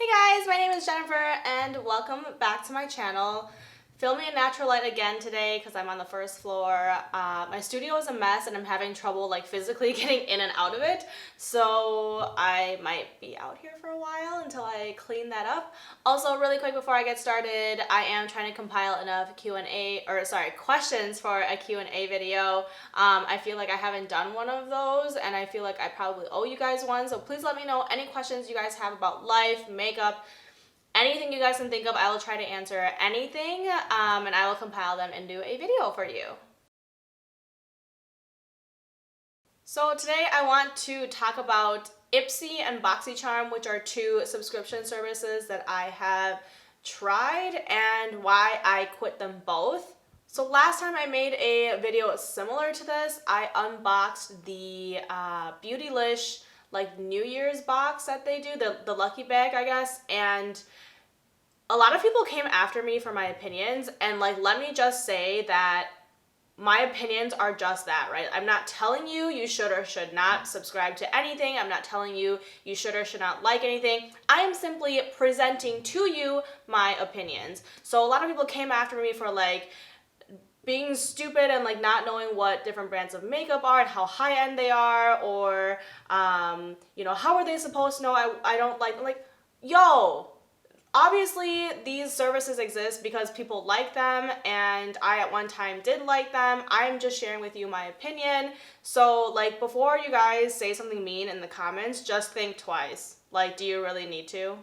Hey guys, my name is Jennifer and welcome back to my channel. Filming in natural light again today because I'm on the first floor. My studio is a mess and I'm having trouble physically getting in and out of it, so I might be out here for a while until I clean that up. Also, really quick before I get started, I am trying to compile enough questions for a Q&A video. I feel like I haven't done one of those and I feel like I probably owe you guys one, so please let me know any questions you guys have about life, makeup, anything you guys can think of. I will try to answer anything, and I will compile them into a video for you. So today I want to talk about Ipsy and Boxycharm, which are two subscription services that I have tried and why I quit them both. So last time I made a video similar to this, I unboxed the Beautylish New Year's box that they do, the lucky bag, I guess, and a lot of people came after me for my opinions, and let me just say that my opinions are just that, right? I'm not telling you you should or should not subscribe to anything. I'm not telling you you should or should not like anything. I am simply presenting to you my opinions. So a lot of people came after me for being stupid and not knowing what different brands of makeup are and how high-end they are, or how are they supposed to know I don't like yo, obviously these services exist because people like them and I at one time did like them. I'm just sharing with you my opinion. So before you guys say something mean in the comments, just think twice. Do you really need to?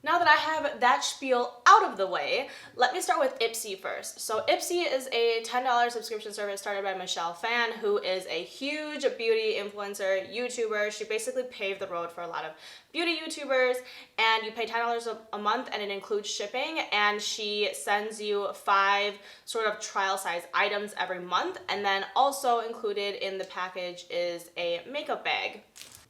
Now that I have that spiel out of the way, let me start with Ipsy first. So Ipsy is a $10 subscription service started by Michelle Phan, who is a huge beauty influencer, YouTuber. She basically paved the road for a lot of beauty YouTubers, and you pay $10 a month and it includes shipping, and she sends you 5 sort of trial size items every month, and then also included in the package is a makeup bag.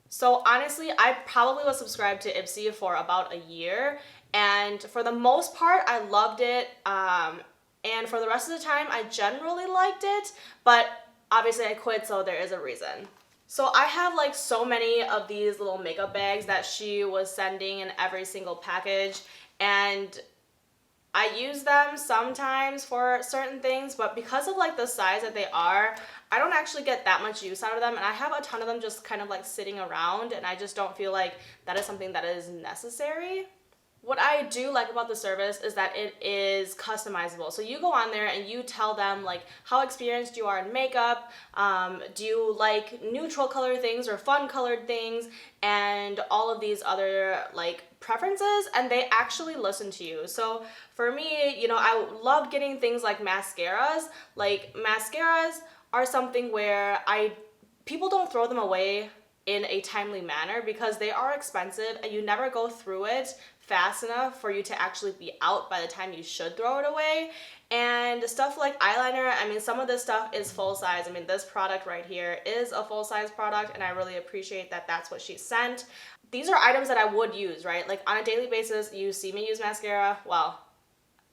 So honestly, I probably was subscribed to Ipsy for about a year, and for the most part, I loved it, and for the rest of the time, I generally liked it, but obviously I quit, so there is a reason. So I have so many of these little makeup bags that she was sending in every single package, and I use them sometimes for certain things, but because of the size that they are, I don't actually get that much use out of them, and I have a ton of them just kind of sitting around, and I just don't feel like that is something that is necessary. What I do like about the service is that it is customizable. So you go on there and you tell them how experienced you are in makeup, do you like neutral color things or fun colored things, and all of these other preferences, and they actually listen to you. So for me, I love getting things like mascaras. Mascaras are something where people don't throw them away in a timely manner because they are expensive and you never go through it fast enough for you to actually be out by the time you should throw it away. And stuff like eyeliner, I mean, some of this stuff is full size. I mean, this product right here is a full size product, and I really appreciate that that's what she sent. These are items that I would use, right? On a daily basis, you see me use mascara. Well,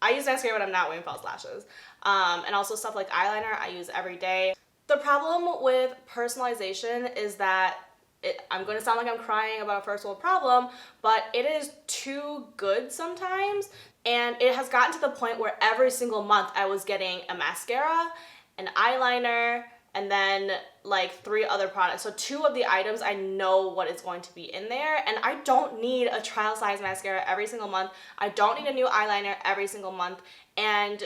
I use mascara when I'm not wearing false lashes. And also stuff like eyeliner, I use every day. The problem with personalization is that I'm going to sound like I'm crying about a first world problem, but it is too good sometimes. And it has gotten to the point where every single month I was getting a mascara, an eyeliner, and then 3 other products. So 2 of the items I know what is going to be in there, and I don't need a trial size mascara every single month. I don't need a new eyeliner every single month. And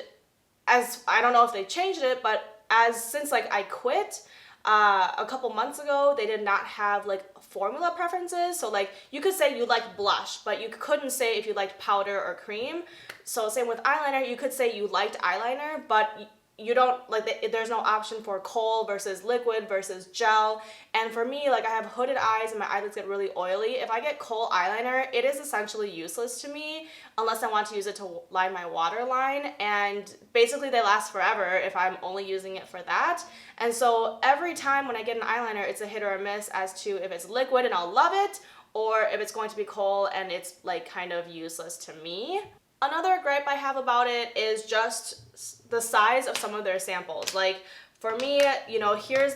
as I don't know if they changed it, but since I quit a couple months ago, they did not have formula preferences. So you could say you like blush, but you couldn't say if you liked powder or cream. So same with eyeliner, you could say you liked eyeliner, but you don't there's no option for kohl versus liquid versus gel. And for me, I have hooded eyes and my eyelids get really oily. If I get kohl eyeliner, it is essentially useless to me unless I want to use it to line my waterline, and basically they last forever if I'm only using it for that. And so every time when I get an eyeliner, it's a hit or a miss as to if it's liquid and I'll love it, or if it's going to be kohl and it's kind of useless to me. Another gripe I have about it is just the size of some of their samples. For me, here's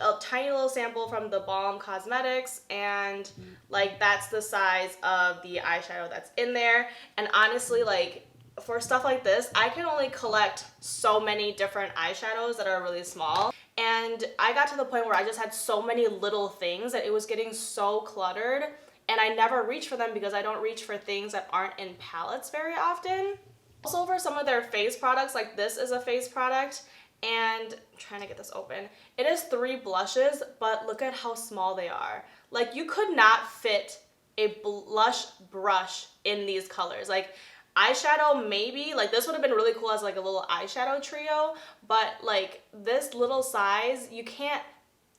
a tiny little sample from the Balm Cosmetics, and like that's the size of the eyeshadow that's in there. And honestly, like for stuff like this, I can only collect so many different eyeshadows that are really small. And I got to the point where I just had so many little things that it was getting so cluttered, and I never reach for them because I don't reach for things that aren't in palettes very often. Also, for some of their face products, like this is a face product, and I'm trying to get this open. It is 3 blushes, but look at how small they are. Like, you could not fit a blush brush in these colors. Like, eyeshadow maybe, like this would have been really cool as like a little eyeshadow trio, but like this little size, you can't,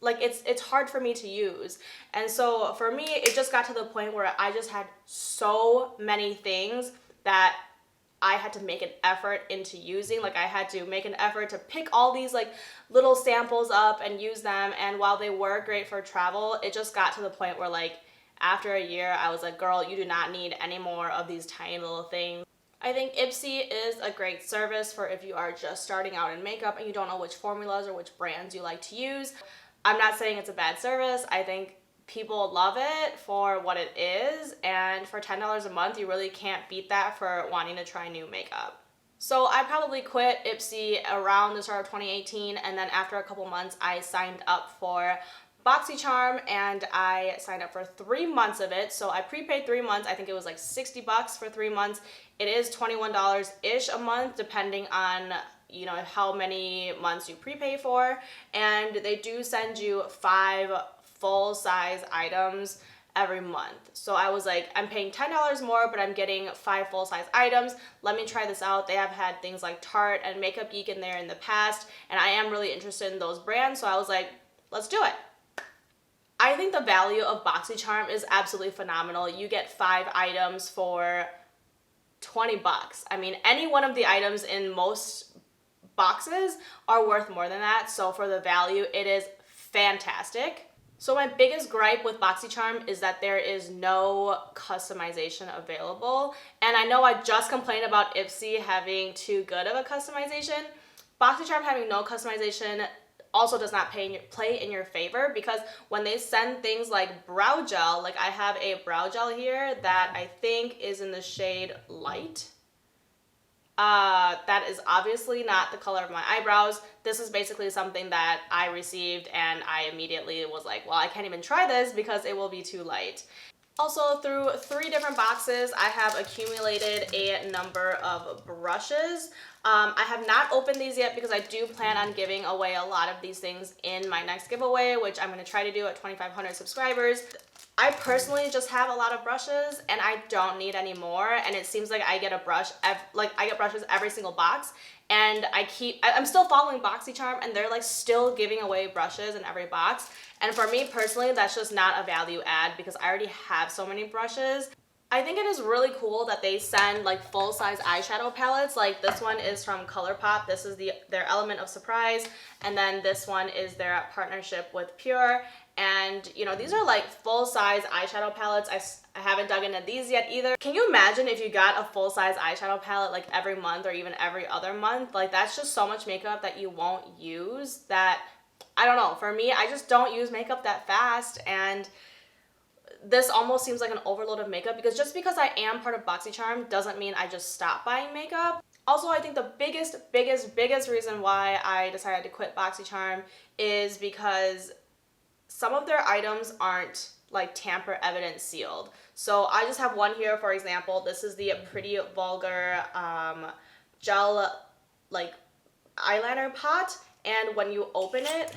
like it's hard for me to use. And so for me, it just got to the point where I just had so many things that I had to make an effort into using. Like I had to make an effort to pick all these like little samples up and use them. And while they were great for travel, it just got to the point where like after a year, I was like, girl, you do not need any more of these tiny little things. I think Ipsy is a great service for if you are just starting out in makeup and you don't know which formulas or which brands you like to use. I'm not saying it's a bad service. I think people love it for what it is, and for $10 a month, you really can't beat that for wanting to try new makeup. So I probably quit Ipsy around the start of 2018, and then after a couple months, I signed up for Boxycharm, and I signed up for 3 months of it. So I prepaid 3 months. I think it was like $60 for 3 months. It is $21-ish a month, depending on how many months you prepay for. And they do send you 5 full-size items every month. So I was like, I'm paying $10 more, but I'm getting 5 full-size items. Let me try this out. They have had things like Tarte and Makeup Geek in there in the past, and I am really interested in those brands. So I was like, let's do it. I think the value of Boxycharm is absolutely phenomenal. You get 5 items for $20. I mean, any one of the items in most boxes are worth more than that. So for the value, it is fantastic. So my biggest gripe with Boxycharm is that there is no customization available. And I know I just complained about Ipsy having too good of a customization. Boxycharm having no customization also does not play in your favor, because when they send things like brow gel, like I have a brow gel here that I think is in the shade Light. That is obviously not the color of my eyebrows. This is basically something that I received and I immediately was like, well, I can't even try this because it will be too light. Also, through 3 different boxes, I have accumulated a number of brushes. I have not opened these yet because I do plan on giving away a lot of these things in my next giveaway, which I'm going to try to do at 2,500 subscribers. I personally just have a lot of brushes and I don't need any more, and it seems like I get a brush, I get brushes every single box, and I'm still following Boxycharm and they're like still giving away brushes in every box. And for me personally, that's just not a value add because I already have so many brushes. I think it is really cool that they send like full-size eyeshadow palettes. Like this one is from ColourPop. This is their Element of Surprise, and then this one is their partnership with Pure. And these are like full-size eyeshadow palettes. I haven't dug into these yet either. Can you imagine if you got a full-size eyeshadow palette like every month or even every other month? Like that's just so much makeup that you won't use that, I don't know, for me, I just don't use makeup that fast, and this almost seems like an overload of makeup, because just because I am part of Boxycharm doesn't mean I just stop buying makeup. Also, I think the biggest reason why I decided to quit Boxycharm is because some of their items aren't like tamper evident sealed. So I just have one here, for example. This is the Pretty Vulgar gel like eyeliner pot, and when you open it,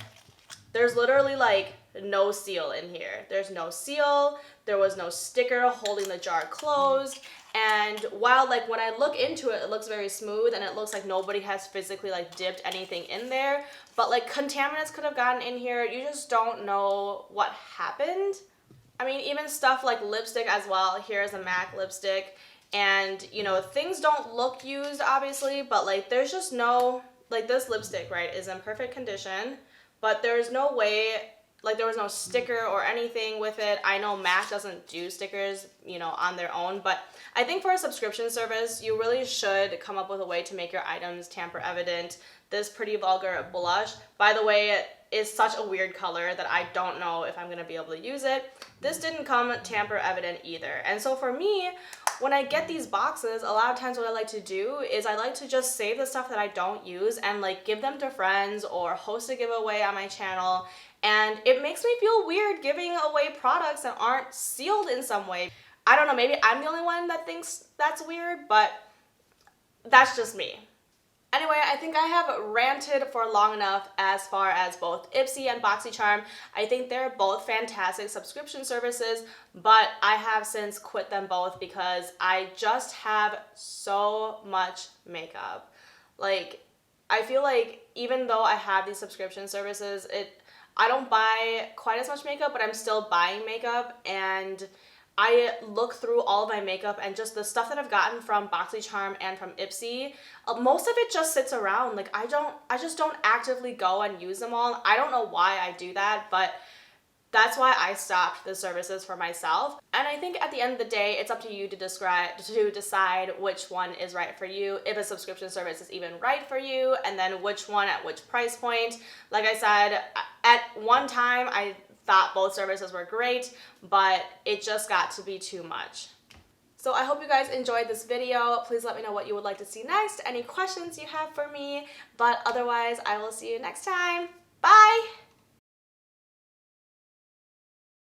there's literally like no seal in here. There's no seal. There was no sticker holding the jar closed. And while like when I look into it, it looks very smooth and it looks like nobody has physically like dipped anything in there, but like contaminants could have gotten in here. You just don't know what happened. I mean, even stuff like lipstick as well. Here's a MAC lipstick, and things don't look used obviously, but like there's just no, like this lipstick, right, is in perfect condition, but there's no way, like there was no sticker or anything with it. I know MAC doesn't do stickers, on their own, but I think for a subscription service, you really should come up with a way to make your items tamper evident. This Pretty Vulgar blush, by the way, is such a weird color that I don't know if I'm gonna be able to use it. This didn't come tamper evident either. And so for me, when I get these boxes, a lot of times what I like to do is I like to just save the stuff that I don't use and like give them to friends or host a giveaway on my channel. And it makes me feel weird giving away products that aren't sealed in some way. I don't know, maybe I'm the only one that thinks that's weird, but that's just me. Anyway, I think I have ranted for long enough as far as both Ipsy and Boxycharm. I think they're both fantastic subscription services, but I have since quit them both because I just have so much makeup. Like, I feel like even though I have these subscription services, I don't buy quite as much makeup, but I'm still buying makeup, and I look through all of my makeup and just the stuff that I've gotten from Boxycharm and from Ipsy, most of it just sits around. Like I just don't actively go and use them all. I don't know why I do that, but that's why I stopped the services for myself. And I think at the end of the day, it's up to you to decide which one is right for you, if a subscription service is even right for you, and then which one at which price point. Like I said, at one time, I thought both services were great, but it just got to be too much. So I hope you guys enjoyed this video. Please let me know what you would like to see next, any questions you have for me, but otherwise I will see you next time. Bye!